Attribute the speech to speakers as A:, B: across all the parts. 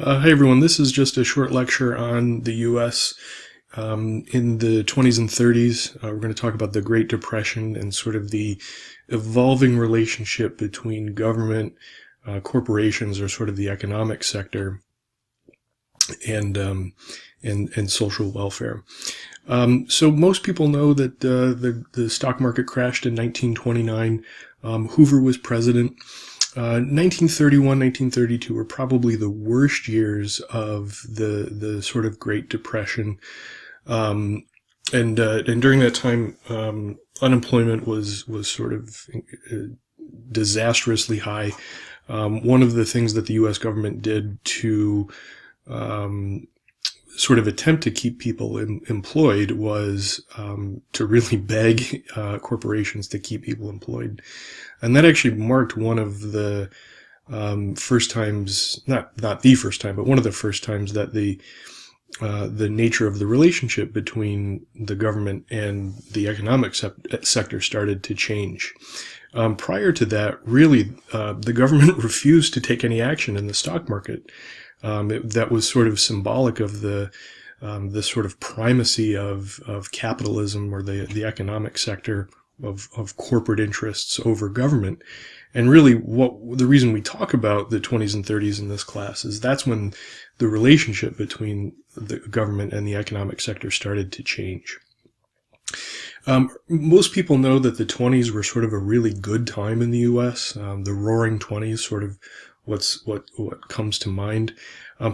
A: Hi everyone, this is just a short lecture on the U.S. In the 20s and 30s. We're going to talk about the Great Depression and sort of the evolving relationship between government, corporations, or sort of the economic sector, and social welfare. So most people know that the stock market crashed in 1929. Hoover was president. 1931, 1932 were probably the worst years of the sort of Great Depression. And during that time, unemployment was sort of disastrously high. One of the things that the U.S. government did to sort of attempt to keep people employed was to really beg corporations to keep people employed. And that actually marked one of the first times, not the first time, but one of the first times that the nature of the relationship between the government and the economic sector started to change. Prior to that, really, the government refused to take any action in the stock market. That was sort of symbolic of the sort of primacy of capitalism, or the economic sector of corporate interests over government. And really, the reason we talk about the 20s and 30s in this class is that's when the relationship between the government and the economic sector started to change. Most people know that the 20s were sort of a really good time in the U.S. The Roaring 20s, sort of what comes to mind.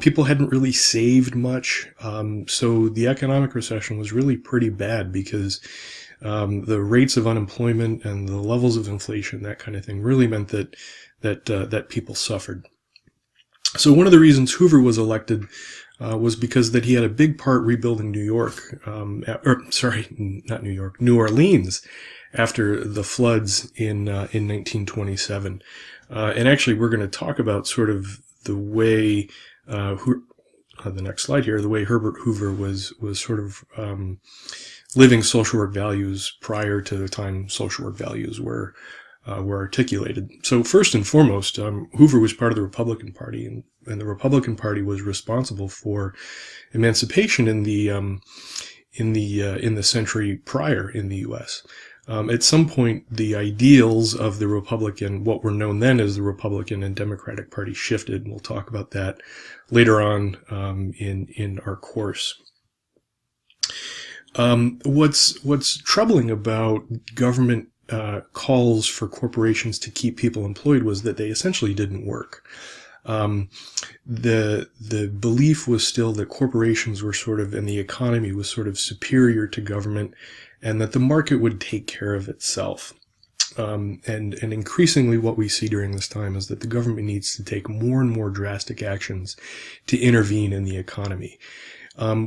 A: People hadn't really saved much, so the economic recession was really pretty bad because the rates of unemployment and the levels of inflation, that kind of thing, really meant that people suffered. So one of the reasons Hoover was elected was because that he had a big part rebuilding New Orleans after the floods in 1927. And actually, we're going to talk about sort of the way the next slide here, the way Herbert Hoover was sort of living social work values prior to the time social work values were articulated. So first and foremost, Hoover was part of the Republican Party, and the Republican Party was responsible for emancipation in the century prior in the U.S. At some point, the ideals of the Republican, what were known then as the Republican and Democratic Party, shifted, and we'll talk about that later on in our course. What's troubling about government calls for corporations to keep people employed was that they essentially didn't work. The belief was still that corporations were sort of, and the economy was sort of superior to government, and that the market would take care of itself. And increasingly what we see during this time is that the government needs to take more and more drastic actions to intervene in the economy.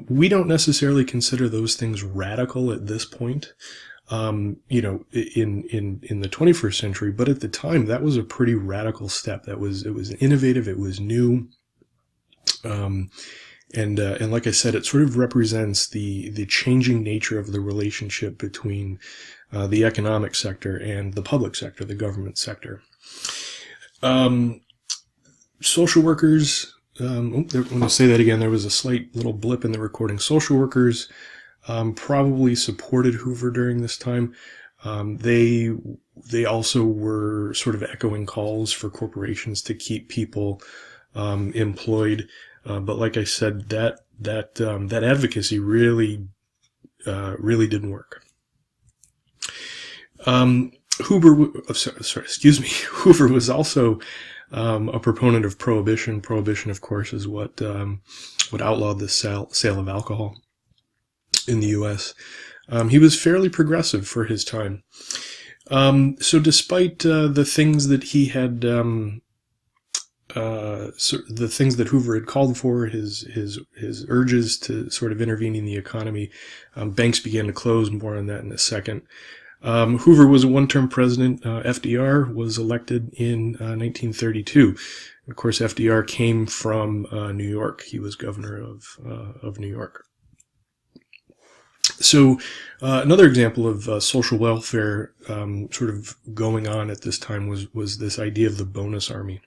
A: We don't necessarily consider those things radical at this point, in the 21st century, but at the time that was a pretty radical step. It was innovative, it was new, and like I said, it sort of represents the changing nature of the relationship between the economic sector and the public sector, the government sector. Social workers. Let me say that again. There was a slight little blip in the recording. Social workers probably supported Hoover during this time. They also were sort of echoing calls for corporations to keep people employed. But like I said, that advocacy really didn't work. Hoover was also a proponent of prohibition. Prohibition, of course, is what outlawed the sale of alcohol in the U.S. He was fairly progressive for his time. So despite the things that he had, the things that Hoover had called for, his urges to sort of intervene in the economy, banks began to close. More on that in a second. Hoover was a one-term president. FDR was elected in 1932. Of course, FDR came from New York. He was governor of New York. So another example of social welfare sort of going on at this time was this idea of the bonus army.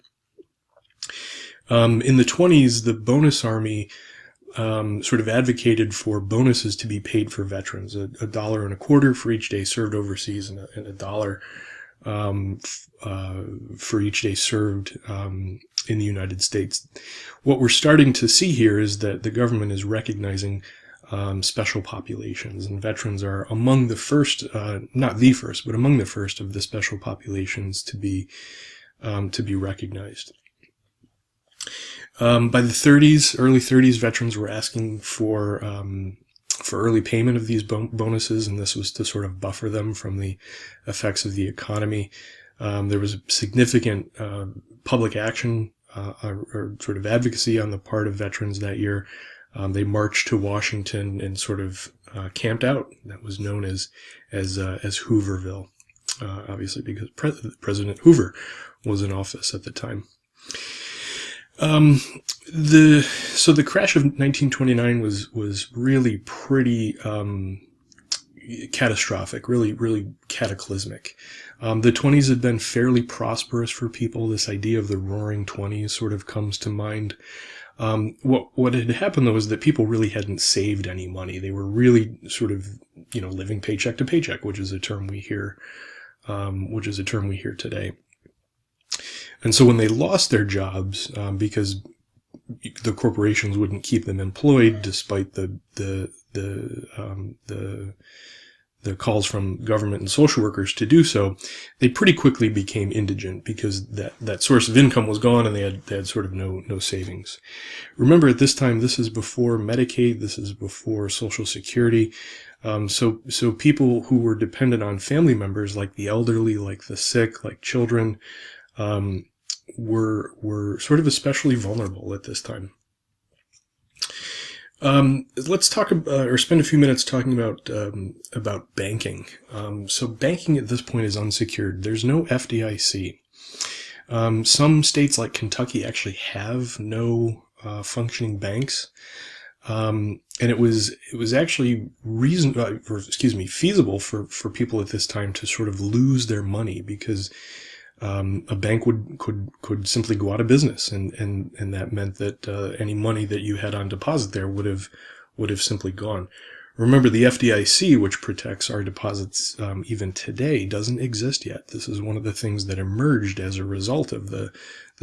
A: In the 20s, the bonus army sort of advocated for bonuses to be paid for veterans, $1.25 for each day served overseas, and a dollar for each day served in the United States. What we're starting to see here is that the government is recognizing special populations, and veterans are among the first, not the first, but among the first of the special populations to be recognized. By the 30s, early 30s, veterans were asking for early payment of these bonuses, and this was to sort of buffer them from the effects of the economy. There was significant public action or sort of advocacy on the part of veterans that year. They marched to Washington and sort of camped out. That was known as Hooverville, obviously because President Hoover was in office at the time. The crash of 1929 was really pretty catastrophic, really cataclysmic. The 20s had been fairly prosperous for people. This idea of the Roaring Twenties sort of comes to mind. What had happened though is that people really hadn't saved any money. They were really sort of, living paycheck to paycheck, which is a term we hear today. And so when they lost their jobs, because the corporations wouldn't keep them employed despite the calls from government and social workers to do so, they pretty quickly became indigent because that source of income was gone and they had sort of no savings. Remember, at this time, this is before Medicaid, this is before Social Security. So people who were dependent on family members, like the elderly, like the sick, like children, were sort of especially vulnerable at this time. Let's talk or spend a few minutes talking about banking. So banking at this point is unsecured. There's no FDIC. Some states like Kentucky actually have no functioning banks. And it was actually feasible for people at this time to sort of lose their money because a bank could simply go out of business, and that meant that any money that you had on deposit there would have simply gone. Remember, the FDIC, which protects our deposits even today, doesn't exist yet. This is one of the things that emerged as a result of the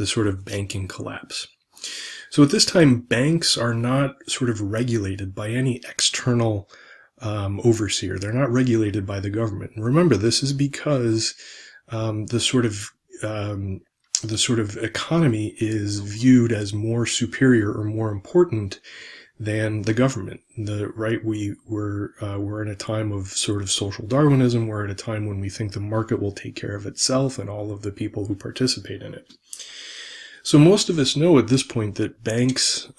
A: sort of banking collapse. So at this time, banks are not sort of regulated by any external overseer. They're not regulated by the government. And remember, this is because the sort of economy is viewed as more superior or more important than the government. We're in a time of sort of social Darwinism. We're at a time when we think the market will take care of itself and all of the people who participate in it. So most of us know at this point that banks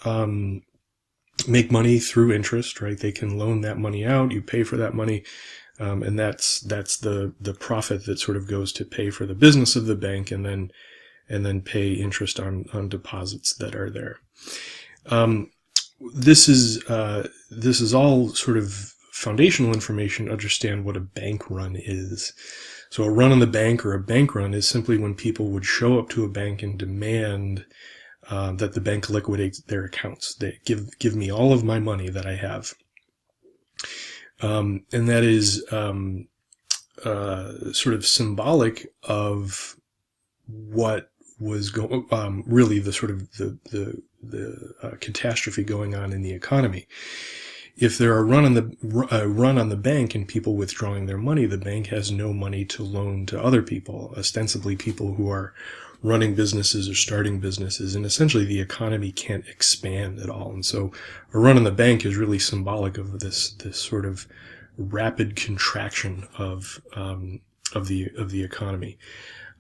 A: make money through interest, right? They can loan that money out. You pay for that money. And that's the profit that sort of goes to pay for the business of the bank and then pay interest on deposits that are there. This is all sort of foundational information to understand what a bank run is. So a run on the bank or a bank run is simply when people would show up to a bank and demand that the bank liquidates their accounts. They give me all of my money that I have. And that is sort of symbolic of what was really the sort of the catastrophe going on in the economy. If there are a run on the bank and people withdrawing their money, the bank has no money to loan to other people, ostensibly people who are running businesses or starting businesses, and essentially the economy can't expand at all. And so a run on the bank is really symbolic of this sort of rapid contraction of the economy.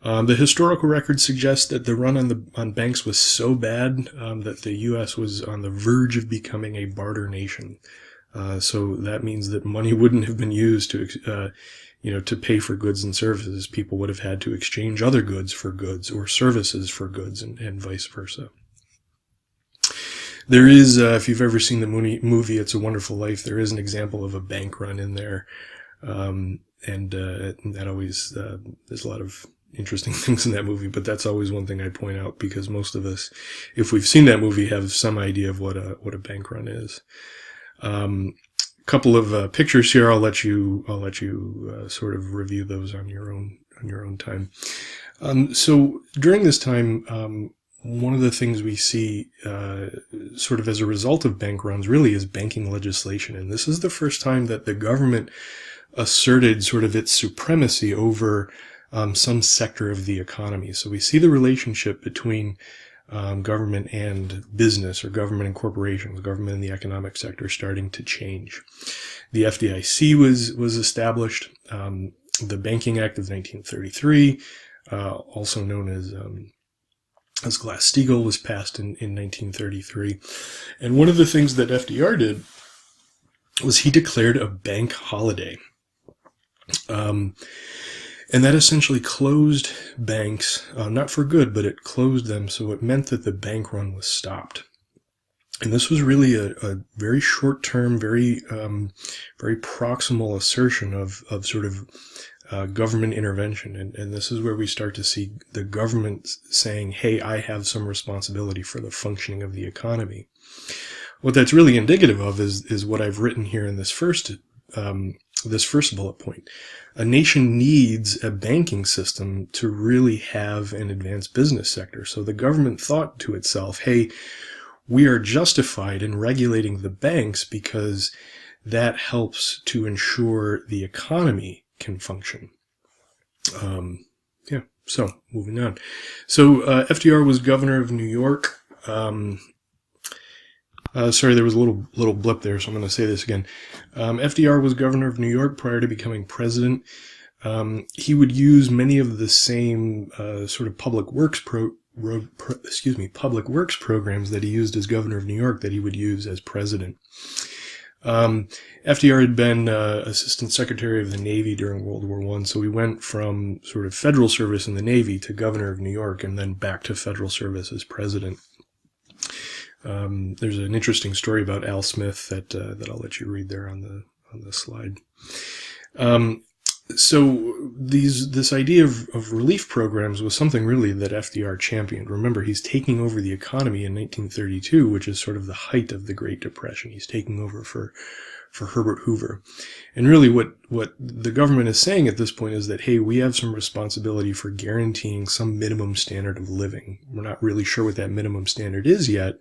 A: The historical record suggests that the run on banks was so bad that the U.S. was on the verge of becoming a barter nation. So that means that money wouldn't have been used to pay for goods and services. People would have had to exchange other goods for goods or services for goods and vice versa. There is, if you've ever seen the movie It's a Wonderful Life, there is an example of a bank run in there. And that always, there's a lot of interesting things in that movie, but that's always one thing I point out because most of us, if we've seen that movie, have some idea of what a bank run is. Couple of pictures here. I'll let you sort of review those on your own time. So during this time, one of the things we see sort of as a result of bank runs really is banking legislation. And this is the first time that the government asserted sort of its supremacy over some sector of the economy. So we see the relationship between government and business, or government and corporations, government and the economic sector starting to change. The FDIC was established. The Banking Act of 1933, also known as Glass-Steagall, was passed in 1933. And one of the things that FDR did was he declared a bank holiday. And that essentially closed banks, not for good, but it closed them, so it meant that the bank run was stopped. And this was really a very short-term, very proximal assertion of sort of government intervention. And this is where we start to see the government saying, hey, I have some responsibility for the functioning of the economy. What that's really indicative of is what I've written here in this first bullet point. A nation needs a banking system to really have an advanced business sector. So the government thought to itself, hey, we are justified in regulating the banks because that helps to ensure the economy can function. So moving on. So FDR was governor of New York. Sorry, there was a little blip there, so I'm going to say this again. FDR was governor of New York prior to becoming president. He would use many of the same sort of public works programs that he used as governor of New York that he would use as president. FDR had been Assistant Secretary of the Navy during World War I, so he went from sort of federal service in the Navy to governor of New York and then back to federal service as president. There's an interesting story about Al Smith that I'll let you read there on the slide. So this idea of relief programs was something really that FDR championed. Remember, he's taking over the economy in 1932, which is sort of the height of the Great Depression. He's taking over for Herbert Hoover. And really what the government is saying at this point is that, hey, we have some responsibility for guaranteeing some minimum standard of living. We're not really sure what that minimum standard is yet.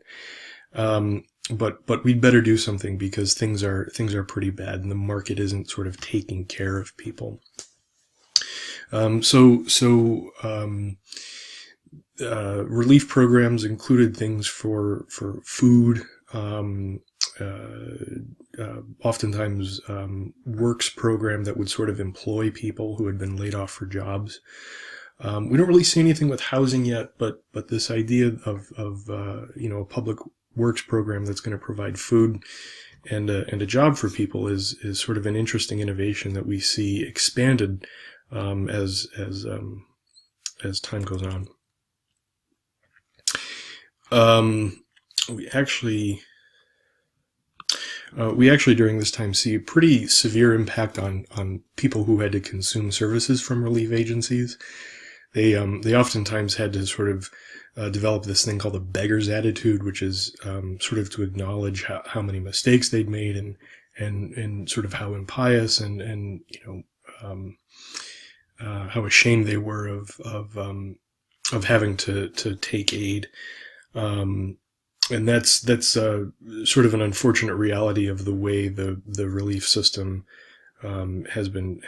A: But we'd better do something because things are pretty bad and the market isn't sort of taking care of people. Relief programs included things for food, oftentimes works program that would sort of employ people who had been laid off for jobs. We don't really see anything with housing yet, but this idea of a public works program that's going to provide food and a job for people is sort of an interesting innovation that we see expanded as time goes on. We actually during this time see a pretty severe impact on people who had to consume services from relief agencies. They oftentimes had to sort of develop this thing called a beggar's attitude, which is sort of to acknowledge how many mistakes they'd made and sort of how impious and how ashamed they were of having to take aid. And that's sort of an unfortunate reality of the way the relief system has been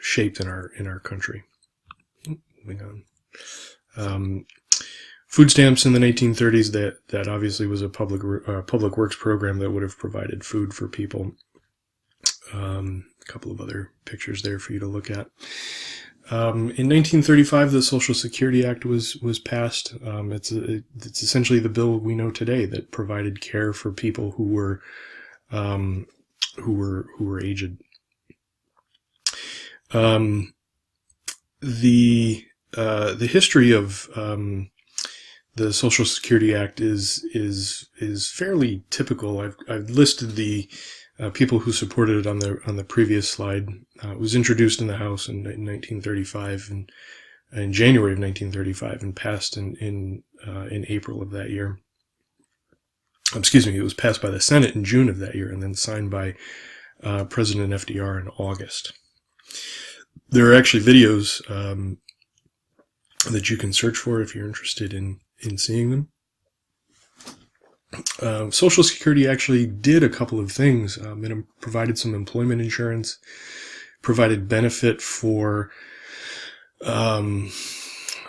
A: shaped in our country. Moving on. Food stamps in the 1930s, that obviously was a public works program that would have provided food for people. A couple of other pictures there for you to look at. In 1935, the Social Security Act was passed. It's essentially the bill we know today that provided care for people who were aged. The history of the Social Security Act is fairly typical. I've listed the people who supported it on the previous slide. It was introduced in the House in 1935 and in January of 1935 and passed in April of that year. Excuse me, it was passed by the Senate in June of that year and then signed by President FDR in August. There are actually videos that you can search for if you're interested in seeing them. Social Security actually did a couple of things. It provided some employment insurance, provided benefit for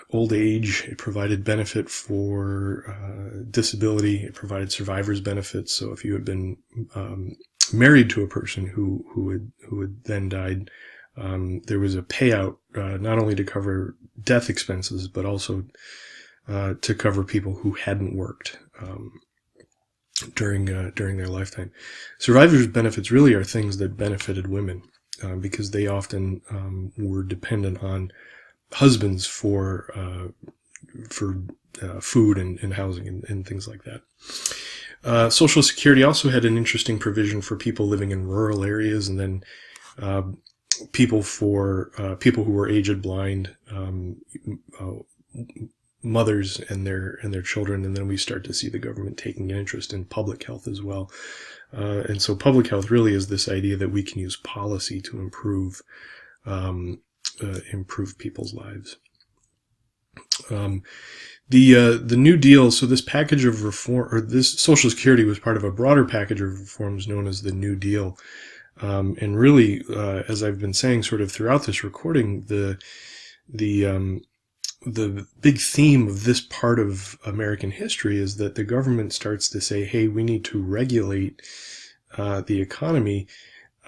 A: old age, it provided benefit for disability, it provided survivor's benefits. So if you had been married to a person who had then died, there was a payout not only to cover death expenses, but also to cover people who hadn't worked during their lifetime. Survivor's benefits really are things that benefited women because they often were dependent on husbands for food and housing and things like that. Social Security also had an interesting provision for people living in rural areas, and then people who were aged, blind, mothers and their children, and then we start to see the government taking an interest in public health as well. And so public health really is this idea that we can use policy to improve people's lives. The New Deal, so this package of reform, or this Social Security was part of a broader package of reforms known as the New Deal. And really, as I've been saying sort of throughout this recording, the big theme of this part of American history is that the government starts to say, hey, we need to regulate the economy,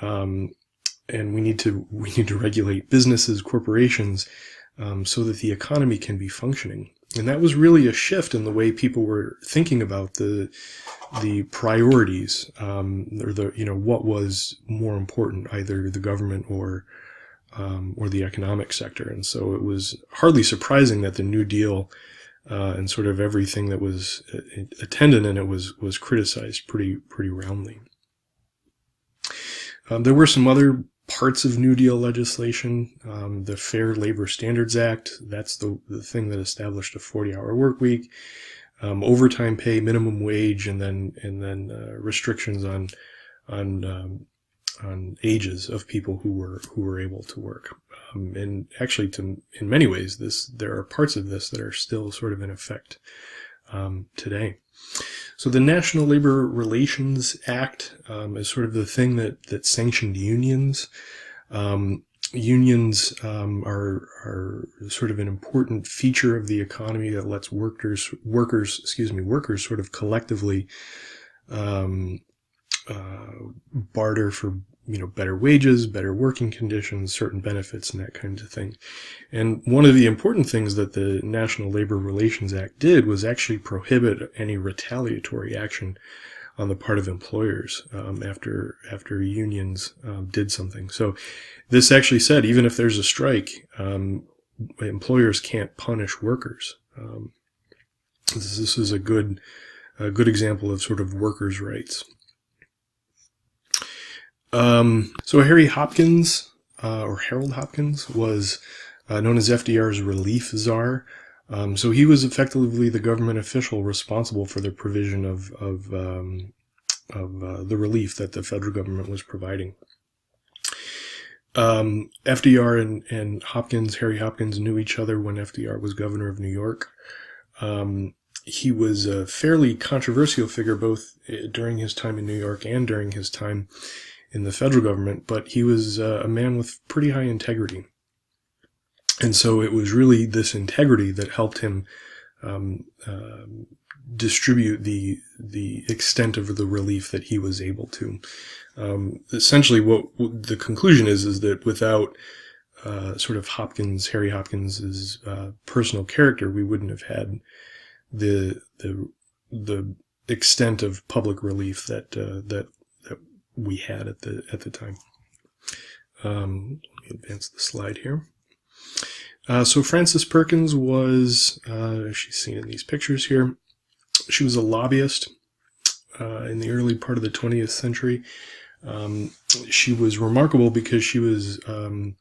A: and we need to regulate businesses, corporations, so that the economy can be functioning. And that was really a shift in the way people were thinking about the priorities, or what was more important, either the government or the economic sector. And so it was hardly surprising that the New Deal and sort of everything that was attendant in it was criticized pretty roundly. There were some other parts of New Deal legislation. The Fair Labor Standards Act, that's the thing that established a 40-hour work week, overtime pay, minimum wage, and then restrictions on ages of people who were able to work. And actually, in many ways, there are parts of this that are still sort of in effect today. So the National Labor Relations Act is sort of the thing that sanctioned unions. Unions are sort of an important feature of the economy that lets workers sort of collectively barter for better wages, better working conditions, certain benefits, and that kind of thing. And one of the important things that the National Labor Relations Act did was actually prohibit any retaliatory action on the part of employers after unions did something. So this actually said even if there's a strike, employers can't punish workers. This is a good example of sort of workers' rights. So Harry Hopkins, or Harold Hopkins, was known as FDR's relief czar. So he was effectively the government official responsible for the provision of the relief that the federal government was providing. FDR and Harry Hopkins knew each other when FDR was governor of New York. He was a fairly controversial figure both during his time in New York and during his time in the federal government, but he was a man with pretty high integrity. And so it was really this integrity that helped him distribute the extent of the relief that he was able to. Essentially, what the conclusion is that without sort of Harry Hopkins's personal character, we wouldn't have had the extent of public relief that we had at the time. Let me advance the slide here. So Frances Perkins was, she's seen in these pictures here, she was a lobbyist in the early part of the 20th century. She was remarkable because she was a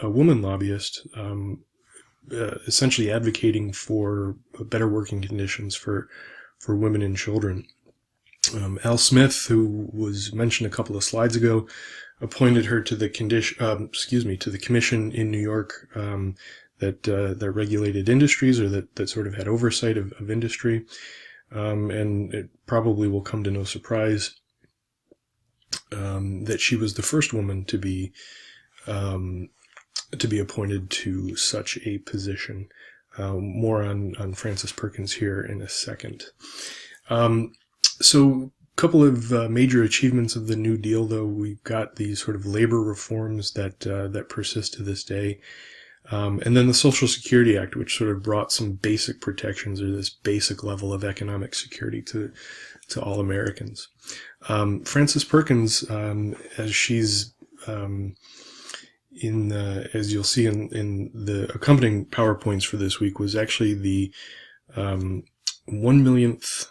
A: woman lobbyist, essentially advocating for better working conditions for women and children. Al Smith, who was mentioned a couple of slides ago, appointed her to the to the commission in New York that regulated industries, or that sort of had oversight of industry. And it probably will come to no surprise that she was the first woman to be appointed to such a position. More on Frances Perkins here in a second. So a couple of major achievements of the New Deal, though. We've got these sort of labor reforms that persist to this day. And then the Social Security Act, which sort of brought some basic protections, or this basic level of economic security to all Americans. Frances Perkins, as she's as you'll see in the accompanying PowerPoints for this week, was actually the 1 millionth.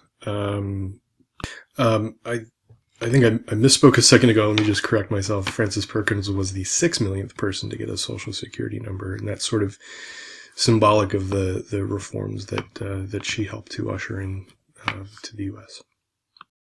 A: I think I misspoke a second ago. Let me just correct myself. Frances Perkins was the 6 millionth person to get a Social Security number, and that's sort of symbolic of the reforms that she helped to usher in to the U.S.